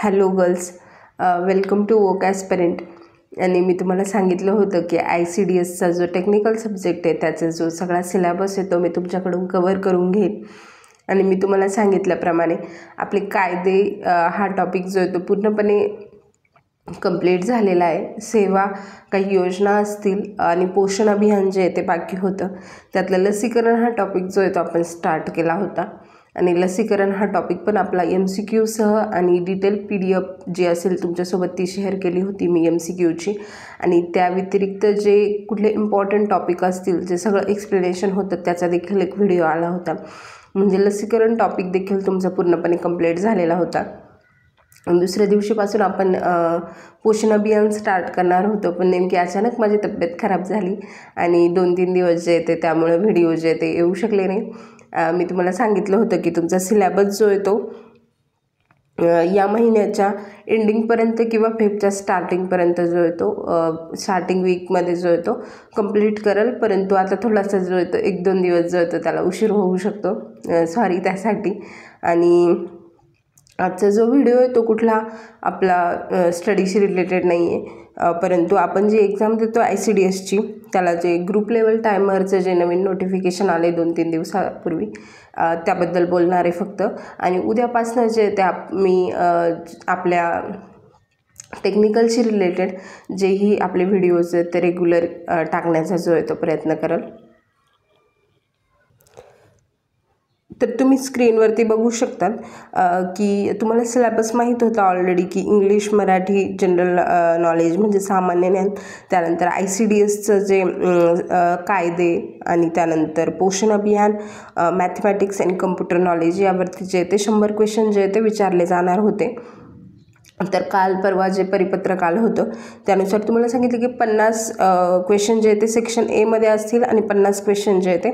Hello girls, welcome to वोक aspirant. आणि मी तुम्हाला सांगितलं होतं की ICDSचा जो टेक्निकल सब्जेक्ट आहे त्याचा जो सगळा सिलेबस आहे तो मी तुमच्याकडून कवर करून घेईन. आणि मी तुम्हाला सांगितल्याप्रमाणे आपले कायदे हा टॉपिक जो आहे तो पूर्णपणे कंप्लीट झालेला आहे. सेवा, काही योजना असतील आणि पोषण अभियान जे आहे ते बाकी होतं. त्यातलं लसीकरण हा टॉपिक जो आहे तो आपण स्टार्ट केला होता. आणि लसीकरण हा टॉपिक पण आपला MCQ सह आणि डिटेल PDF जी असेल तुमच्यासोबत ती शेअर केली होती मी MCQची. आणि त्या व्यतिरिक्त जे कुठले इम्पॉर्टंट टॉपिक असतील जे सगळं एक्सप्लेनेशन होतं त्याचा देखील एक व्हिडिओ आला होता. म्हणजे लसीकरण टॉपिक देखील तुमचा पूर्णपणे कंप्लीट झालेला होता. दुसऱ्या दिवशीपासून आपण पोषण अभियान स्टार्ट करणार होतो, पण नेमकी अचानक माझी तब्येत खराब झाली आणि 2-3 दिवस जे ते त्यामुळे व्हिडिओ जे ते येऊ शकले नाही. मी तुम्हाला सांगितलं होतं की तुमचा सिलेबस जो आहे तो या महिन्याच्या एंडिंगपर्यंत किंवा फेबच्या स्टार्टिंगपर्यंत जो आहे तो स्टार्टिंग वीकमध्ये जो आहे तो कंप्लीट करेल. परंतु आता थोडासा जो आहे तो 1-2 दिवस जो आहे तो त्याला उशीर होऊ शकतो. सॉरी त्यासाठी. आणि आजचा जो व्हिडिओ आहे तो कुठला आपला स्टडीशी रिलेटेड नाही आहे, परंतु आपण जी एक्झाम देतो ICDSची त्याला जे ग्रुप लेवल टायमरचं जे नवीन नोटिफिकेशन आले 2-3 दिवसापूर्वी त्याबद्दल बोलणार आहे फक्त. आणि उद्यापासून जे त्या मी आपल्या टेक्निकलशी रिलेटेड जेही आपले व्हिडिओज आहेत ते रेग्युलर टाकण्याचा जो आहे तो प्रयत्न करेल. तर तुम्ही स्क्रीनवरती बघू शकतात की तुम्हाला सिलेबस माहीत होता ऑलरेडी की इंग्लिश, मराठी, जनरल नॉलेज म्हणजे सामान्य ज्ञान, त्यानंतर ICDSचं जे कायदे आणि त्यानंतर पोषण अभियान, मॅथमॅटिक्स आणि कम्प्युटर नॉलेज यावरती जे ते 100 क्वेश्चन जे ते विचारले जाणार होते. तर काल परवा जे परिपत्रक आलं होतं त्यानुसार तुम्हाला सांगितलं की 50 क्वेश्चन जे ते सेक्शन Aमध्ये असतील आणि 50 क्वेश्चन जे ते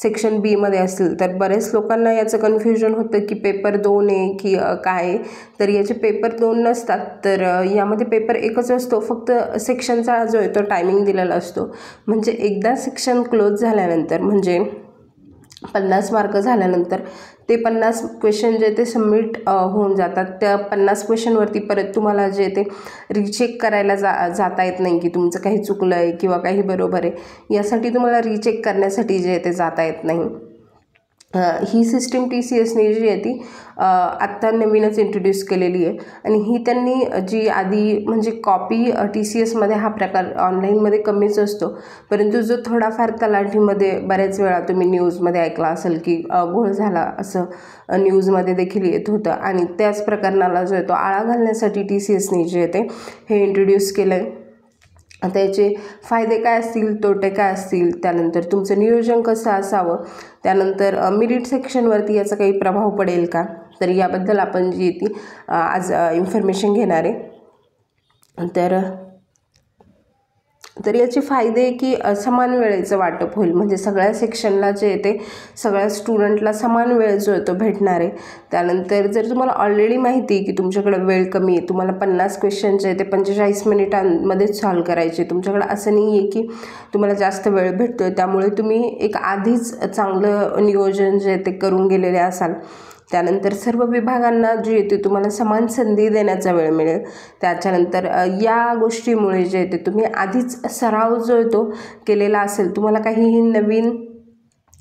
सेक्शन Bमध्ये असतील. तर बरेच लोकांना याचं कन्फ्युजन होतं की पेपर 2 आहे की काय. तर याचे पेपर 2 नसतात, तर यामध्ये पेपर एकच असतो. फक्त सेक्शनचा जो आहे तो टायमिंग दिलेला असतो. म्हणजे एकदा सेक्शन क्लोज झाल्यानंतर म्हणजे 50 मार्क झाल्यानंतर ते 50 क्वेश्चन जे ते सबमिट होऊन जातात. त्या 50 क्वेश्चनवरती परत तुम्हाला जे ते रिचेक करायला जाता येत नाही की तुमचं काही चुकलं आहे किंवा काही बरोबर आहे. यासाठी तुम्हाला रिचेक करण्यासाठी जे ते जाता येत नाही. ही सिस्टीम TCSने जी आहे ती आत्ता नवीनच इंट्रोड्यूस केलेली आहे. आणि ही त्यांनी जी आधी म्हणजे कॉपी TCSमध्ये हा प्रकार ऑनलाईनमध्ये कमीच असतो, परंतु जो थोडाफार तलाठीमध्ये बऱ्याच वेळा तुम्ही न्यूजमध्ये ऐकला असेल की घोळ झाला असं न्यूजमध्ये देखील येत होतं. आणि त्याच प्रकरणाला जो आहे तो आळा घालण्यासाठी TCSने जे आहे ते हे इंट्रोड्यूस केलं आहे. आता याचे फायदे काय असतील, तोटे काय असतील, त्यानंतर तुमचं नियोजन कसं असावं, त्यानंतर मेरिट सेक्शनवरती याचा काही प्रभाव पडेल का, तर याबद्दल आपण जी ती आज इन्फॉर्मेशन घेणार आहे. तर याचे फायदे की समान वेळेचं वाटप होईल. म्हणजे सगळ्या सेक्शनला जे ते सगळ्या स्टुडंटला समान वेळ जो आहे तो भेटणार आहे. त्यानंतर जर तुम्हाला ऑलरेडी माहिती आहे की तुमच्याकडे वेळ कमी आहे, तुम्हाला 50 क्वेश्चन जे ते 45 मिनिटांमध्येच सॉल्व करायचे, तुमच्याकडे असं नाही आहे की तुम्हाला जास्त वेळ भेटतो आहे, त्यामुळे तुम्ही एक आधीच चांगलं नियोजन जे ते करून गेलेले असाल. त्यानंतर सर्व विभागांना जे येते तुम्हाला समान संधी देण्याचा वेळ मिळेल. त्याच्यानंतर या गोष्टीमुळे जे ते तुम्ही आधीच सराव जो आहे तो केलेला असेल, तुम्हाला काहीही नवीन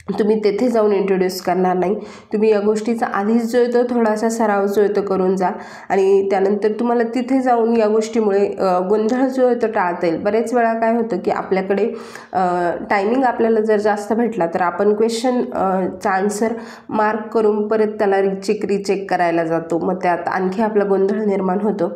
तुम्ही तेथे जाऊन इंट्रोड्यूस करणार नाही. तुम्ही या गोष्टीचा आधीच जो आहे तो थोडासा सराव जो आहे तो करून जा. आणि त्यानंतर तुम्हाला तिथे जाऊन या गोष्टीमुळे गोंधळ जो आहे तो टाळता येईल. बरेच वेळा काय होतं की आपल्याकडे टायमिंग आपल्याला जर जास्त भेटला तर आपण क्वेश्चनचा आन्सर मार्क करून परत त्याला रिचेक करायला जातो. मग त्यात आणखी आपला गोंधळ निर्माण होतो.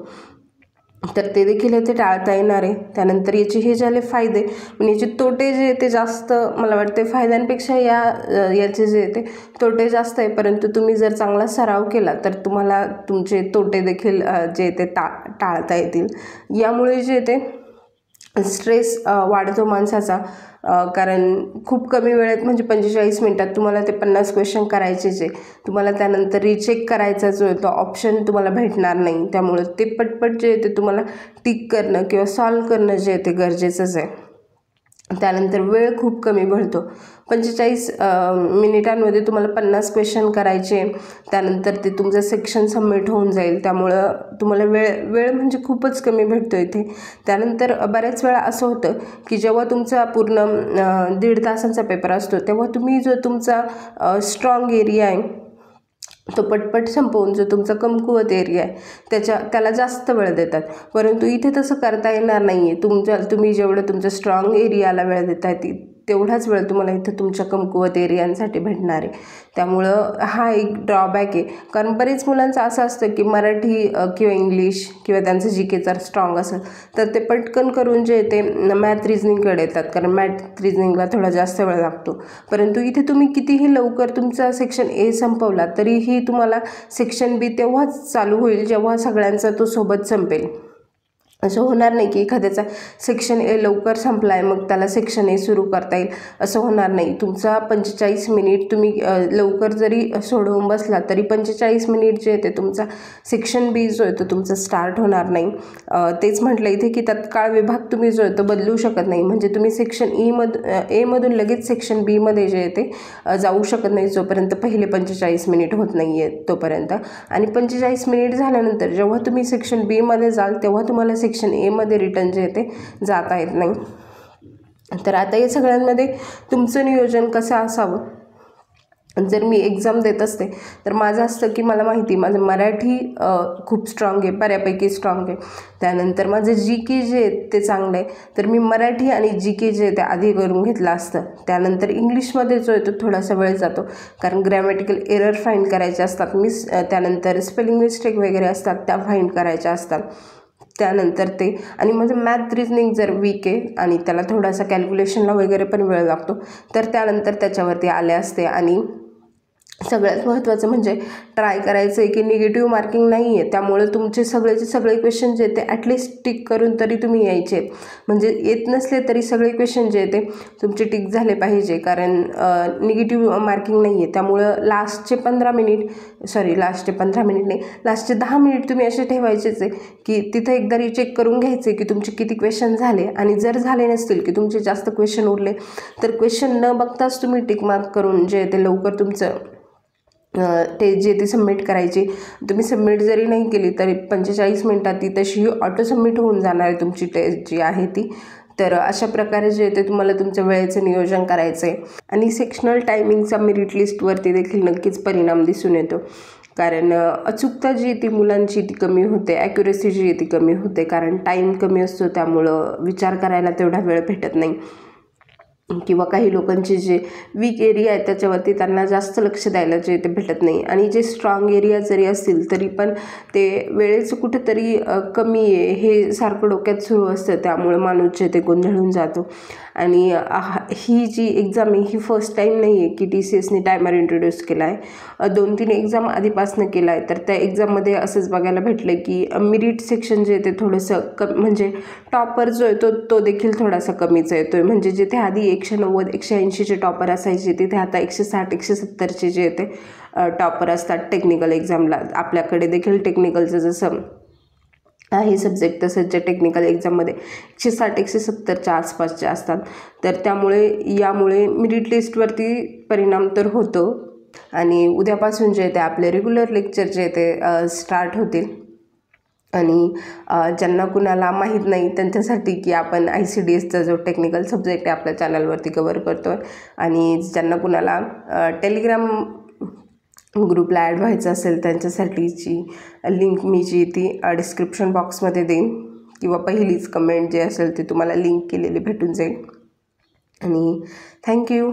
तर ते देखील येथे टाळता येणार आहे. त्यानंतर याचे हे झाले फायदे. पण याचे तोटे जे ते जास्त मला वाटते फायद्यांपेक्षा याचे जे ते तोटे जास्त आहे. परंतु तुम्ही जर चांगला सराव केला तर तुम्हाला तुमचे तोटे देखील जे ते टाळता येतील. यामुळे जे ते स्ट्रेस वाढतो माणसाचा, कारण खूप कमी वेळेत म्हणजे 45 मिनटात तुम्हाला ते 50 क्वेश्चन करायचे जे तुम्हाला त्यानंतर रिचेक करायचा जो आहे तो ऑप्शन तुम्हाला भेटणार नाही. त्यामुळे ते पटपट जे ते तुम्हाला टिक करणं किंवा सॉल्व करणं जे ते गरजेचंच आहे. त्यानंतर वेळ खूप कमी मिळतो. 45 मिनिटांमध्ये तुम्हाला 50 क्वेश्चन करायचे. त्यानंतर ते तुमचं सेक्शन सबमिट होऊन जाईल. त्यामुळं तुम्हाला वेळ म्हणजे खूपच कमी भेटतो इथे. त्यानंतर बऱ्याच वेळा असं होतं की जेव्हा तुमचा पूर्ण 1.5 तासांचा पेपर असतो, तेव्हा तुम्ही जो तुमचा स्ट्रॉंग एरिया आहे तो पटपट संपवून जो तुमचा कमकुवत एरिया आहे त्याला जास्त वेळ देतात. परंतु इथे तसं करता येणार नाही आहे. तुम्ही जेवढं तुमच्या स्ट्रॉंग एरियाला वेळ देताय तेवढाच वेळ तुम्हाला इथं तुमच्या कमकुवत एरियांसाठी भेटणार आहे. त्यामुळं हा एक ड्रॉबॅक आहे. कारण बरेच मुलांचं असं असतं की मराठी किंवा इंग्लिश किंवा त्यांचं GK जर स्ट्रॉंग असेल तर ते पटकन करून जे ते मॅथ रिजनिंगकडे येतात, कारण मॅथ रिजनिंगला थोडा जास्त वेळ लागतो. परंतु इथे तुम्ही कितीही लवकर तुमचा सेक्शन A संपवला तरीही तुम्हाला सेक्शन B तेव्हाच चालू होईल जेव्हा सगळ्यांचा तो सोबत संपेल. असं होणार नाही की एखाद्याचा सेक्शन A लवकर संपला आहे मग त्याला सेक्शन A सुरू करता येईल, असं होणार नाही. तुमचा 45 मिनिट तुम्ही लवकर जरी सोडवून बसला तरी 45 मिनिट जे ते तुमचा सेक्शन B जो आहे तो तुमचा स्टार्ट होणार नाही. तेच म्हटलं इथे की तत्काळ विभाग तुम्ही जो आहे तो बदलू शकत नाही. म्हणजे तुम्ही सेक्शन A मधून लगेच सेक्शन B मध्ये जे आहे ते जाऊ शकत नाही जोपर्यंत पहिले 45 मिनिट होत नाही आहेत तोपर्यंत. आणि 45 मिनिट झाल्यानंतर जेव्हा तुम्ही सेक्शन B मध्ये जाल तेव्हा तुम्हाला सेक्शन A मध्ये रिटर्न जे ते जाता येत नाही. तर आता या सगळ्यांमध्ये तुमचं नियोजन कसं असावं. जर मी एक्झाम देत असते तर माझं असतं की मला माहिती माझं मराठी खूप स्ट्रॉंग आहे, बऱ्यापैकी स्ट्रॉंग आहे. त्यानंतर माझं GK जे आहे ते चांगलं आहे, तर मी मराठी आणि GK जे आहे ते आधी करून घेतलं असतं. त्यानंतर इंग्लिशमध्ये जो आहे तो थोडासा वेळ जातो कारण ग्रॅमॅटिकल एरर फाईंड करायचे असतात, त्यानंतर स्पेलिंग मिस्टेक वगैरे असतात त्या फाईंड करायच्या असतात. त्यानंतर ते आणि माझं मॅथ रिजनिंग जर वीक आहे आणि त्याला थोडासा कॅल्क्युलेशनला वगैरे पण वेळ लागतो तर त्यानंतर त्याच्यावरती आले असते. आणि सगळ्यात महत्त्वाचं म्हणजे ट्राय करायचं आहे की निगेटिव्ह मार्किंग नाही आहे, त्यामुळे तुमचे सगळेचे सगळे क्वेश्चन जे ते ॲटलिस्ट टिक करून तरी तुम्ही यायचे. म्हणजे येत नसले तरी सगळे क्वेश्चन जे ते तुमचे टिक झाले पाहिजे, कारण निगेटिव्ह मार्किंग नाही आहे. त्यामुळं लास्टचे 10 मिनिट तुम्ही असे ठेवायचेच आहे की तिथं एकदा रिचेक करून घ्यायचे की तुमचे किती क्वेश्चन झाले. आणि जर झाले नसतील की तुमचे जास्त क्वेश्चन उरले तर क्वेश्चन न बघताच तुम्ही टिक मार्क करून जे ते लवकर तुमचं टेस्ट जे ती सबमिट करायची. तुम्ही सबमिट जरी नाही केली तरी 45 मिनिटात ती तशी ऑटो सबमिट होऊन जाणार आहे तुमची टेस्ट जी आहे ती. तर अशा प्रकारे जे ते तुम्हाला तुमच्या वेळेचं नियोजन करायचं आहे. आणि सेक्शनल टायमिंगचा मेरिट लिस्टवरती देखील नक्कीच परिणाम दिसून येतो, कारण अचूकता जी ती मुलांची ती कमी होते, ॲक्युरेसी जी ती कमी होते, कारण टाईम कमी असतो त्यामुळं विचार करायला तेवढा वेळ भेटत नाही. किंवा काही लोकांचे जे वीक एरिया आहे त्याच्यावरती त्यांना जास्त लक्ष द्यायला जे ते भेटत नाही. आणि जे स्ट्रॉंग एरिया जरी असतील तरी पण ते वेळेचं कुठेतरी कमी आहे हे सारखं डोक्यात सुरू असतं, त्यामुळे माणूस जे ते गोंधळून जातो. आणि ही जी एक्झाम आहे ही फर्स्ट टाईम नाही आहे की TCSने टायमर इंट्रोड्यूस केला आहे. 2-3 एक्झाम आधीपासून केला आहे. तर त्या एक्झाममध्ये असंच बघायला भेटलं की मेरिट सेक्शन जे ते थोडंसं म्हणजे टॉपर जो आहे तो देखील थोडासा कमीच येतो आहे. म्हणजे जिथे आधी 190-180चे टॉपर असायचे तिथे आता 160-170चे जे ते टॉपर असतात टेक्निकल एक्झामला. आपल्याकडे देखील टेक्निकलचं जसं आहे सब्जेक्ट तसंच जे टेक्निकल एक्झाममध्ये 160-170च्या आसपासचे असतात. तर यामुळे मेरिट लिस्टवरती परिणाम तर होतो. आणि उद्यापासून जे ते आपले रेग्युलर लेक्चर जे ते स्टार्ट होतील. आणि ज्यांना कुणाला माहीत नाही त्यांच्यासाठी की आपण ICDSचा जो टेक्निकल सब्जेक्ट आहे आपल्या चॅनलवरती कवर करतो आहे. आणि ज्यांना कुणाला टेलिग्राम ग्रुपला ॲड व्हायचं असेल त्यांच्यासाठीची लिंक मी जी ती डिस्क्रिप्शन बॉक्समध्ये देईन किंवा पहिलीच कमेंट जे असेल ते तुम्हाला लिंक केलेली भेटून जाईल. आणि थँक्यू.